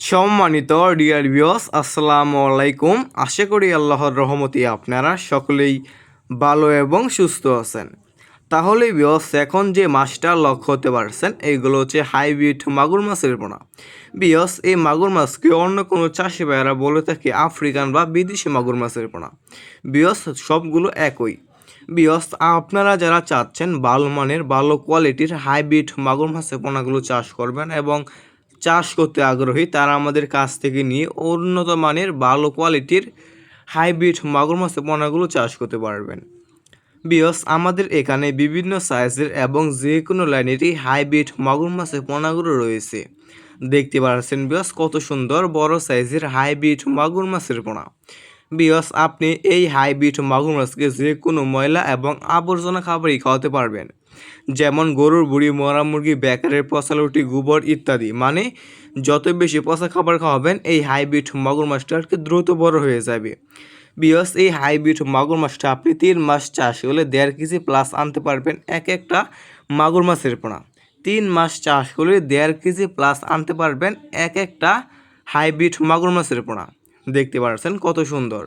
সম্মানিত dear viewers, আসসালামু আলাইকুম। আশা করি আল্লাহর রহমতে আপনারা সকলেই ভালো এবং সুস্থ আছেন। তাহলে ভিউয়ার্স, এখন যে মাছটা লক্ষ্য হতে পারছেন এইগুলো হচ্ছে হাইব্রিড মাগুর মাছের পোনা। ভিউয়ার্স, এই মাগুর মাছকে অন্য কোনো চাষি ভাইয়েরা বলে থাকে আফ্রিকান বা বিদেশি মাগুর মাছের পোনা। ভিউয়ার্স, সবগুলো একই। ভিউয়ার্স, আপনারা যারা চাচ্ছেন ভালো মানের ভালো কোয়ালিটির হাইব্রিড মাগুর মাছের পোনাগুলো চাষ করবেন এবং চাষ করতে আগ্রহী, তারা আমাদের কাছ থেকে নিয়ে উন্নত মানের ভালো কোয়ালিটির হাইব্রিড মাগুর মাছের পোনাগুলো চাষ করতে পারবেন। ভিউয়ার্স, আমাদের এখানে বিভিন্ন সাইজের এবং যে কোনো লাইনেরই হাইব্রিড মাগুর মাছের পোনাগুলো রয়েছে। দেখতে পাচ্ছেন ভিউয়ার্স, কত সুন্দর বড় সাইজের হাইব্রিড মাগুর মাছের পোনা। ভিউয়ার্স, আপনি এই হাইব্রিড মাগুর মাছকে যে কোনো ময়লা এবং আবর্জনা খাবারই খাওয়াতে পারবেন, যেমন গরুর বুড়ি, মরা মুরগি, বেকারের পচালুটি, গোবর ইত্যাদি। মানে যত বেশি পচা খাবার খাওয়াবেন এই হাইব্রিড মাগুর মাছটা আর কি দ্রুত বড় হয়ে যাবে। বিকজ এই হাইব্রিড মাগুর মাছটা আপনি 3 মাস চাষ করলে 1.5 কেজি প্লাস আনতে পারবেন এক একটা মাগুর মাছের পোনা। 3 মাস চাষ করলে 1.5 কেজি প্লাস আনতে পারবেন এক একটা হাইব্রিড মাগুর মাছের পোনা। দেখতে পাচ্ছেন কত সুন্দর।